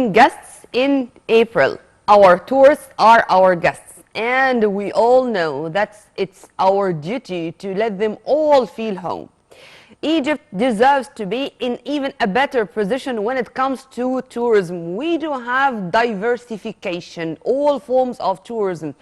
welcoming guests in April. Our tourists are our guests, and we all know that it's our duty to let them all feel home. Egypt deserves to be in even a better position when it comes to tourism. We do have diversification, all forms of tourism,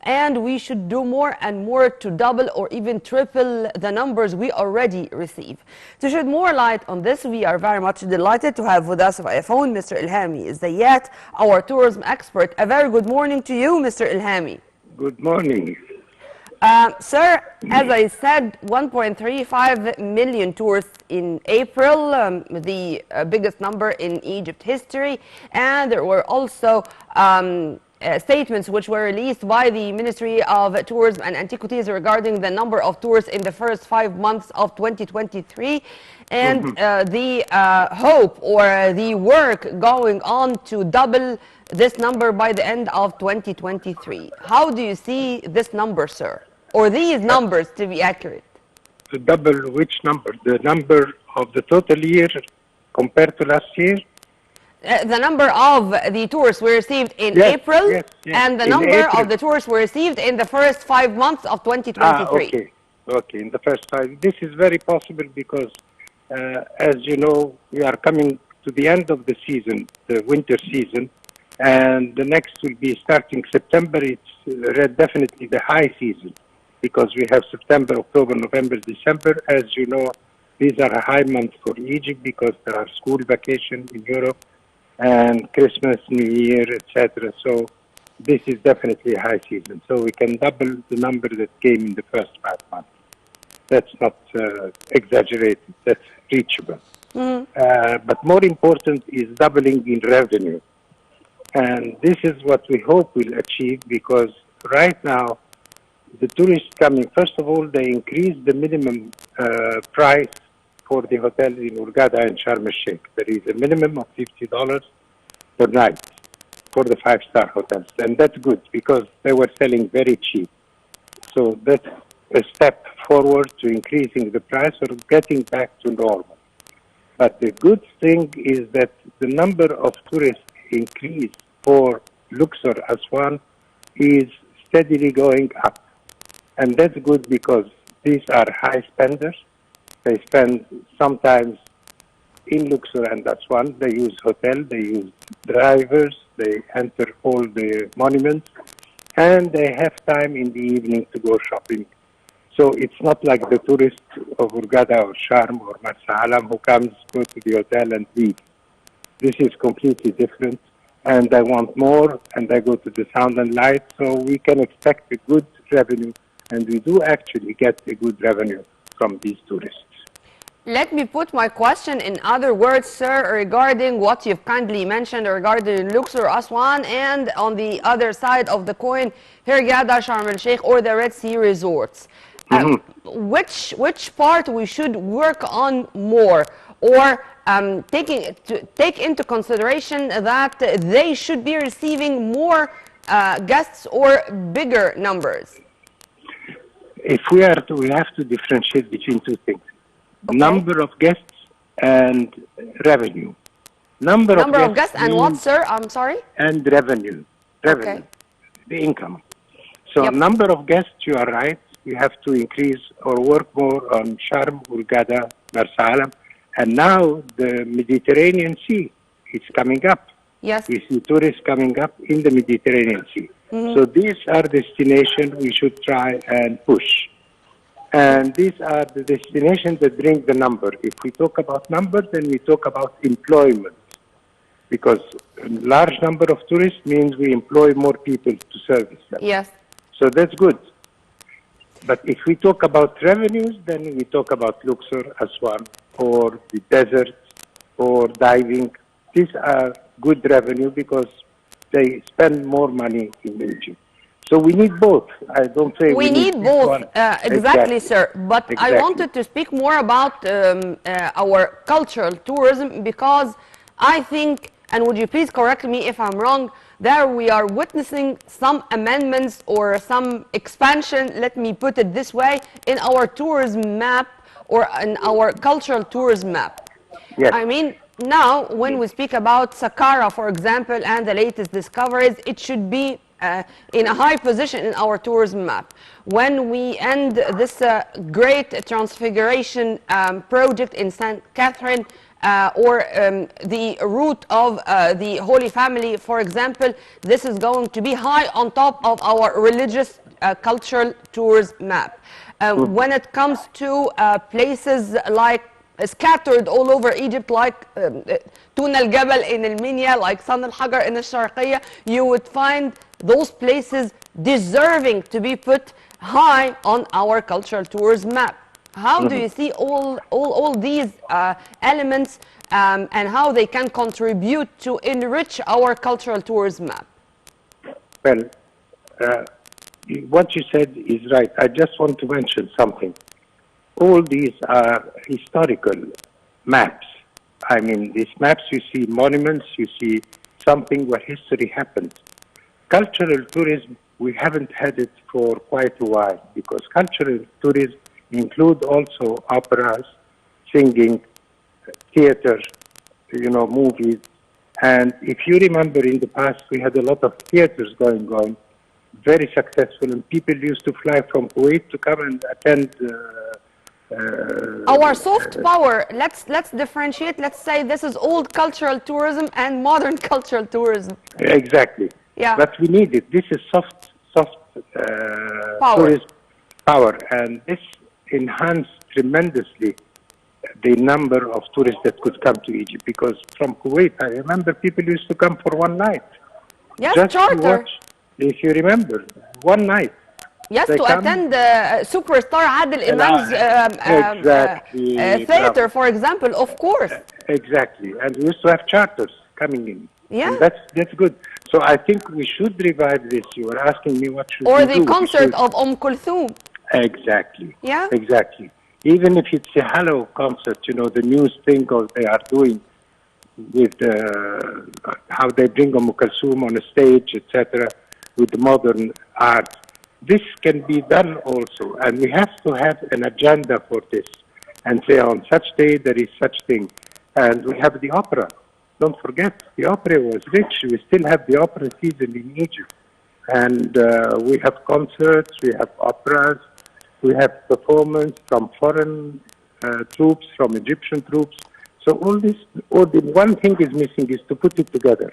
and we should do more and more to double or even triple the numbers we already receive. To shed more light on this, we are very much delighted to have with us via phone Mr. Elhamy Ziat, our tourism expert. A very good morning to you, Mr. Elhamy. Good morning. Sir, as I said, 1.35 million tourists in April, the biggest number in Egypt history, and there were also statements which were released by the Ministry of Tourism and Antiquities regarding the number of tourists in the first 5 months of 2023, and the hope or the work going on to double this number by the end of 2023. How do you see this number, sir? Or these numbers, to be accurate? To double which number? The number of the total year compared to last year? The number of the tourists we received in April, and the number of the tourists we received in the first 5 months of 2023. Okay, in the first 5. This is very possible because, as you know, we are coming to the end of the season, the winter season, and the next will be starting September. It's definitely the high season, because we have September, October, November, December. As you know, these are a high month for Egypt because there are school vacations in Europe and Christmas, New Year, etc. So this is definitely a high season. So we can double the number that came in the first 5 months. That's not exaggerated, that's reachable. But more important is doubling in revenue. And this is what we hope we'll achieve, because right now, the tourists coming, first of all, they increased the minimum price for the hotels in Hurghada and Sharm el-Sheikh. There is a minimum of $50 per night for the 5-star hotels. And that's good because they were selling very cheap. So that's a step forward to increasing the price or getting back to normal. But the good thing is that the number of tourists increase for Luxor Aswan is steadily going up. And that's good because these are high spenders. They spend sometimes in Luxor and Aswan. They use hotel, they use drivers, they enter all the monuments, and they have time in the evening to go shopping. So it's not like the tourist of Hurghada or Sharm or Marsa Alam who comes, go to the hotel and leave. This is completely different. And they want more, and they go to the sound and light, so we can expect a good revenue. And we do actually get a good revenue from these tourists. Let me put my question in other words, sir, regarding what you've kindly mentioned regarding Luxor, Aswan, and on the other side of the coin, Hurghada, Sharm el-Sheikh, or the Red Sea resorts. Which part we should work on more, or take into consideration that they should be receiving more guests or bigger numbers? If we have to differentiate between two things. Okay. Number of guests and revenue. Number of guests and what, sir? I'm sorry? And revenue. Okay. The income. So number of guests, you are right. We have to increase or work more on Sharm, Hurghada, Marsa Alam. And now the Mediterranean Sea is coming up. Yes. We see tourists coming up in the Mediterranean Sea. So these are destinations we should try and push. And these are the destinations that bring the number. If we talk about numbers, then we talk about employment. Because a large number of tourists means we employ more people to service them. Yes. So that's good. But if we talk about revenues, then we talk about Luxor, Aswan, or the desert, or diving. These are good revenue because they spend more money in Egypt. So we need both. I don't say we need both. Exactly, sir. But I wanted to speak more about our cultural tourism, because I think, and would you please correct me if I'm wrong, there we are witnessing some amendments or some expansion, let me put it this way, in our tourism map or in our cultural tourism map. Yes. I mean, now, when we speak about Saqqara, for example, and the latest discoveries, it should be in a high position in our tourism map. When we end this great transfiguration project in St. Catherine, or the route of the Holy Family, for example, this is going to be high on top of our religious cultural tours map. When it comes to places like scattered all over Egypt, like Tuna al-Jabal in Al-Minya, like San al-Hajar in Al-Sharqiyya, you would find those places deserving to be put high on our cultural tours map. How do you see all these elements and how they can contribute to enrich our cultural tourism map? Well, what you said is right. I just want to mention something. All these are historical maps. I mean, these maps, you see monuments, you see something where history happened. Cultural tourism, we haven't had it for quite a while, because cultural tourism include also operas, singing, theater, movies. And if you remember, in the past, we had a lot of theaters going on, very successful, and people used to fly from Kuwait to come and attend. Our soft power, let's differentiate. Let's say this is old cultural tourism and modern cultural tourism. Exactly. Yeah. But we need it. This is soft tourist power, and this enhanced tremendously the number of tourists that could come to Egypt. Because from Kuwait, I remember people used to come for one night. Yes, just charter. To watch, if you remember, one night. Yes, to attend superstar Adel Imam's theater, for example, of course. Exactly, and we used to have charters coming in. Yeah, and that's good. So I think we should revive this. You were asking me what should we do. Or the concert of Kulthum. Exactly. Yeah. Exactly. Even if it's a Hello concert, the new thing they are doing with how they bring Kulthum on a stage, etc., with the modern art. This can be done also, and we have to have an agenda for this, and say on such day there is such thing. And we have the opera. Don't forget, the opera was rich. We still have the opera season in Egypt. And we have concerts, we have operas, we have performance from foreign troops, from Egyptian troops. So all the one thing is missing is to put it together,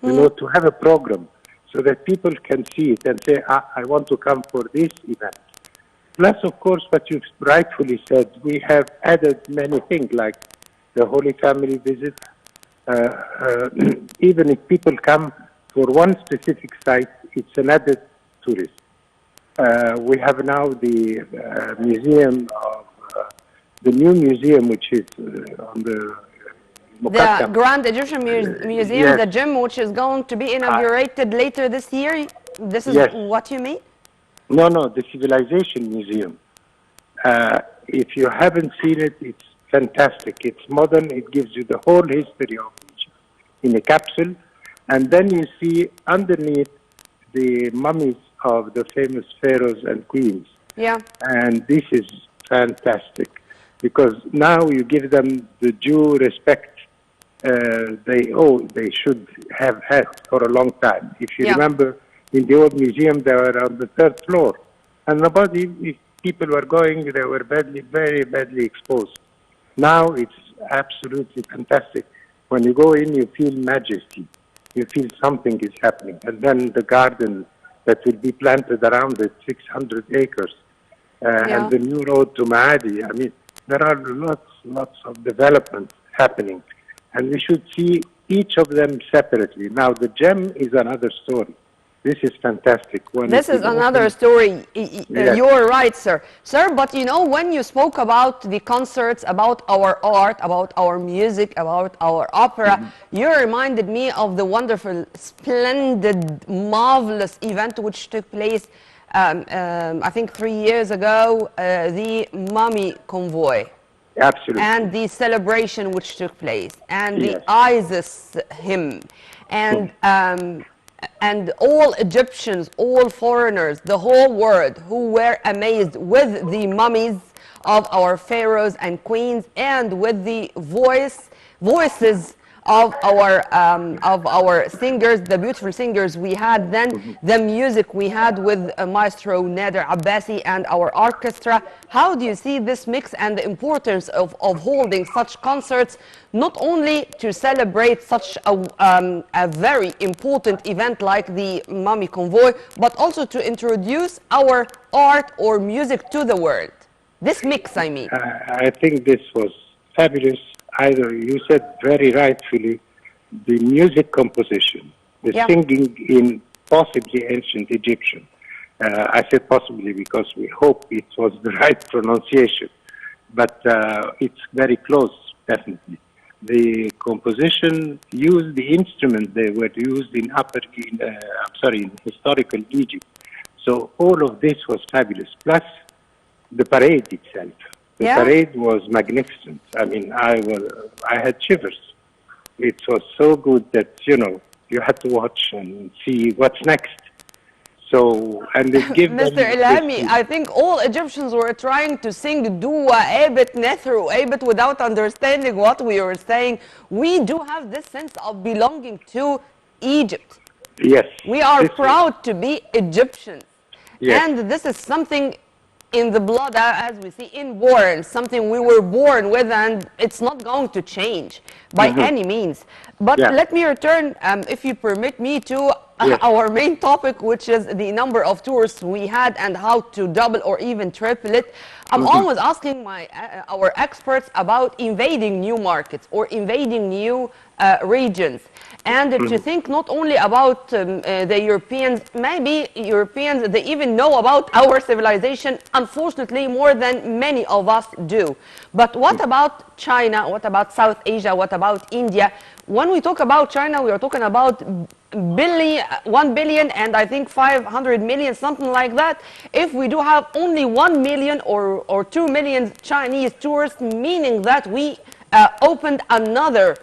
to have a program, so that people can see it and say, I want to come for this event. Plus, of course, what you've rightfully said, we have added many things like the Holy Family visit. Even if people come for one specific site, it's an added tourist. We have now the museum of the new museum, which is on the Grand Egyptian Museum, yes. The gym, which is going to be inaugurated later this year. This is yes. what you mean? No, the Civilization Museum. If you haven't seen it, it's fantastic. It's modern. It gives you the whole history of Egypt in a capsule. And then you see underneath the mummies of the famous pharaohs and queens. Yeah. And this is fantastic, because now you give them the due respect they should have had for a long time. If you remember, in the old museum, they were on the third floor. And if people were going, they were very badly exposed. Now it's absolutely fantastic. When you go in, you feel majesty. You feel something is happening. And then the garden that will be planted around it, 600 acres. And the new road to Maadi. I mean, there are lots of developments happening. And we should see each of them separately. Now, the gem is another story. This is fantastic. This is another story. You're right, sir. Sir, but when you spoke about the concerts, about our art, about our music, about our opera, you reminded me of the wonderful, splendid, marvelous event which took place, I think 3 years ago, the Mummy Convoy. Absolutely. And the celebration which took place, and the Isis hymn, and all Egyptians, all foreigners, the whole world who were amazed with the mummies of our pharaohs and queens, and with the voice voices of our singers, the beautiful singers we had then, the music we had with Maestro Nader Abbasi and our orchestra. How do you see this mix and the importance of holding such concerts, not only to celebrate such a very important event like the Mummy Convoy, but also to introduce our art or music to the world? This mix, I mean. I think this was fabulous. Either you said very rightfully, the music composition, the Yeah. singing in possibly ancient Egyptian. I said possibly because we hope it was the right pronunciation, but it's very close, definitely. The composition used the instruments they were used in in historical Egypt. So all of this was fabulous. Plus the parade itself. The Yeah. parade was magnificent. I mean, I had shivers. It was so good that, you had to watch and see what's next. So, and it gave them Mr. Elhamy, I think all Egyptians were trying to sing Dua, Abit, Nethru, Abit without understanding what we were saying. We do have this sense of belonging to Egypt. yes. We are This was, proud to be Egyptians. yes. And this is something in the blood, as we see, inborn, something we were born with, and it's not going to change by any means. But Yeah. let me return, if you permit me, to Yes. our main topic, which is the number of tourists we had and how to double or even triple it. I'm always asking our experts about invading new markets or invading new regions. And to think not only about the Europeans, maybe Europeans, they even know about our civilization, unfortunately, more than many of us do. But what about China? What about South Asia? What about India? When we talk about China, we are talking about 1 billion and I think 500 million, something like that. If we do have only 1 million or 2 million Chinese tourists, meaning that we opened another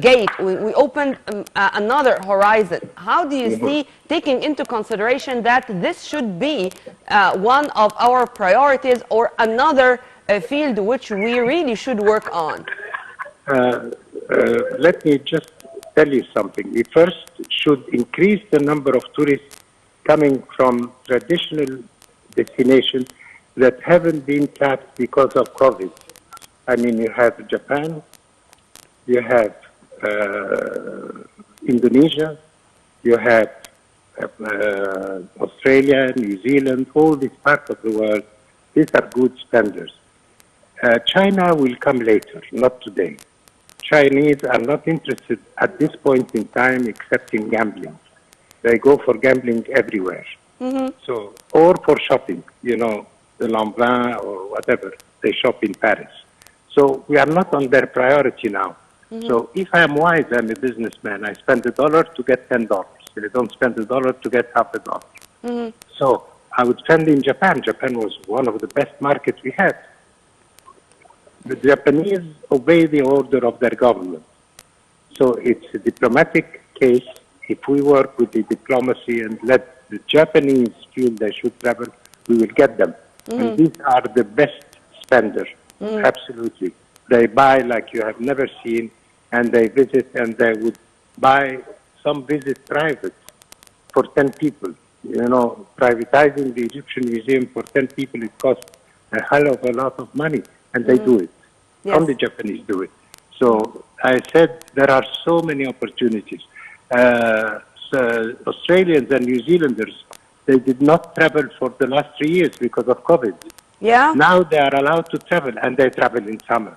gate, we opened another horizon. How do you see, taking into consideration that this should be one of our priorities or another field which we really should work on? Let me just tell you something. We first should increase the number of tourists coming from traditional destinations that haven't been tapped because of COVID. I mean, you have Japan, you have Indonesia, you have Australia, New Zealand, all these parts of the world. These are good spenders. China will come later, not today. Chinese are not interested at this point in time except in gambling. They go for gambling everywhere. So, or for shopping, the Lanvin or whatever, they shop in Paris. So we are not on their priority now. So if I am wise, I'm a businessman, I spend $1 to get $10. I don't spend $1 to get half a dollar. So I would spend in Japan. Japan was one of the best markets we had. The Japanese obey the order of their government. So it's a diplomatic case. If we work with the diplomacy and let the Japanese feel they should travel, we will get them. And these are the best spenders, absolutely. They buy like you have never seen, and they visit, and they would buy some visit private for 10 people. Privatizing the Egyptian Museum for 10 people, it costs a hell of a lot of money. And they do it. Yes. Only Japanese do it. So I said there are so many opportunities. So Australians and New Zealanders, they did not travel for the last 3 years because of COVID. Yeah? Now they are allowed to travel, and they travel in summer.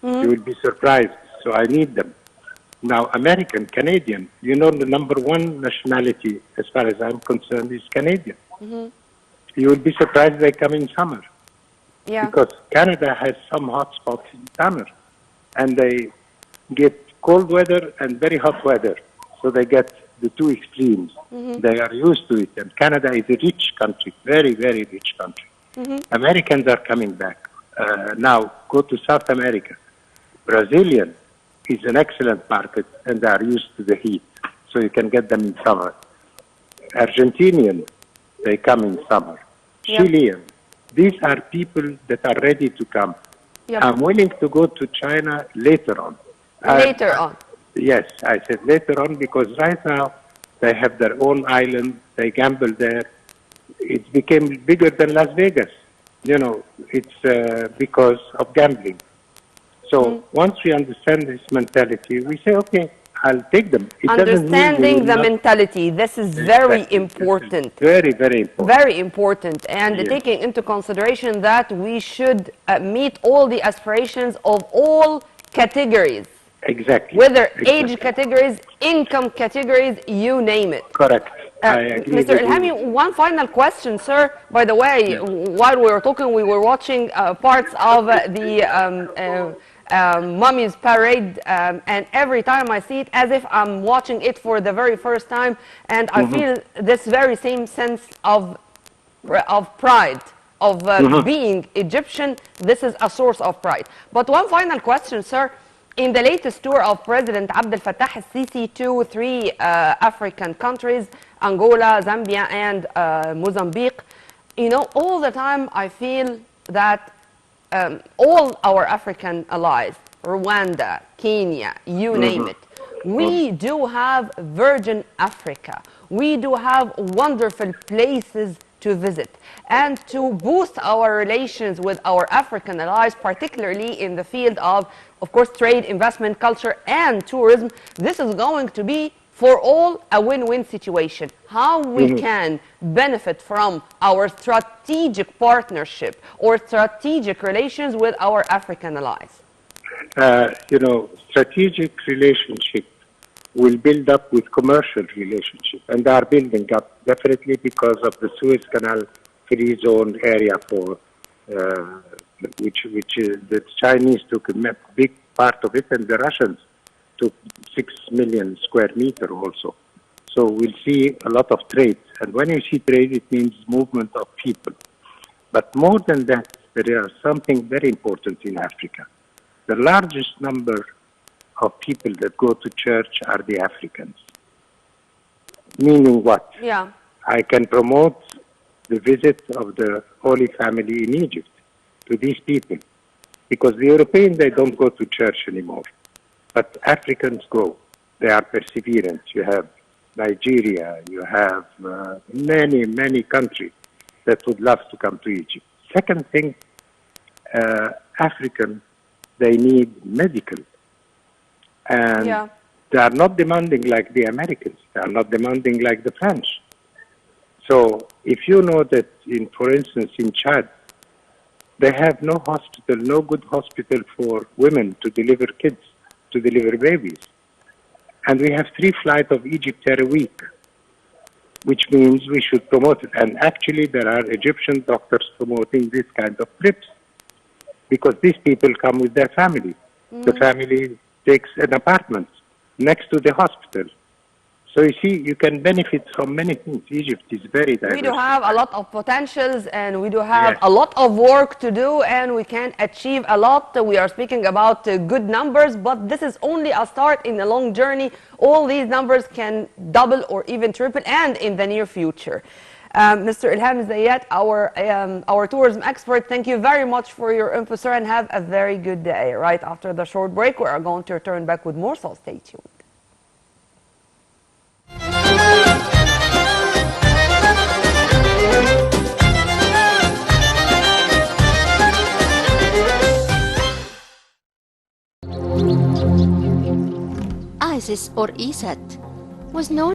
You will be surprised. So I need them. Now, American, Canadian, the number one nationality, as far as I'm concerned, is Canadian. You will be surprised they come in summer. Yeah. Because Canada has some hot spots in summer, and they get cold weather and very hot weather. So they get the two extremes. They are used to it. And Canada is a rich country, very, very rich country. Americans are coming back. Now, go to South America. Brazilian is an excellent market, and they are used to the heat. So you can get them in summer. Argentinian, they come in summer. Yep. Chilean. These are people that are ready to come. Yep. I'm willing to go to China later on. Later on. Yes, I said later on because right now they have their own island. They gamble there. It became bigger than Las Vegas. You know, it's because of gambling. So once we understand this mentality, we say, okay, I'll take them. It doesn't mean we Understanding will the not. mentality, this is very Exactly. This is important. very, very important. Very important, and Yes. taking into consideration that we should meet all the aspirations of all categories, Exactly. whether age Exactly. categories, income categories, you name it. Correct. I agree Mr. with Elhamy, you. one final question, sir. By the way, Yes. while we were talking, we were watching parts of the Mummy's Parade, and every time I see it, as if I'm watching it for the very first time, and I feel this very same sense of pride, of being Egyptian. This is a source of pride. But one final question, sir. In the latest tour of President Abdel Fattah al-Sisi to three African countries, Angola, Zambia, and Mozambique, you know, all the time I feel that all our African allies, Rwanda, Kenya, you name it, we do have Virgin Africa. We do have wonderful places to visit. And to boost our relations with our African allies, particularly in the field of course, trade, investment, culture, and tourism, this is going to be for all a win-win situation. How we can benefit from our strategic partnership or strategic relations with our African allies. You know, strategic relationship will build up with commercial relationship, and they are building up definitely because of the Suez Canal free zone area for which the Chinese took a big part of it, and the Russians took 6 million square meter also. So we'll see a lot of trade, and when you see trade, it means movement of people. But more than that, there is something very important in Africa. The largest number of people that go to church are the Africans. Meaning what? Yeah. I can promote the visit of the Holy Family in Egypt to these people. Because the Europeans, they don't go to church anymore. But Africans go. They are perseverant. You have Nigeria, you have many, many countries that would love to come to Egypt. Second thing, African, they need medical. And they are not demanding like the Americans. They are not demanding like the French. So if you know that, for instance, in Chad, they have no hospital, no good hospital for women to deliver kids, to deliver babies. And we have 3 flights of Egypt Air a week, which means we should promote it. And actually, there are Egyptian doctors promoting this kind of trips because these people come with their family. The family takes an apartment next to the hospital. So you see, you can benefit from many things. Egypt is very diverse. We do have a lot of potentials, and we do have a lot of work to do, and we can achieve a lot. We are speaking about good numbers, but this is only a start in a long journey. All these numbers can double or even triple, and in the near future. Mr. Elhamy Ziat, our tourism expert, thank you very much for your info, sir, and have a very good day. Right after the short break, we are going to return back with more, so stay tuned. ISIS or Ziat was known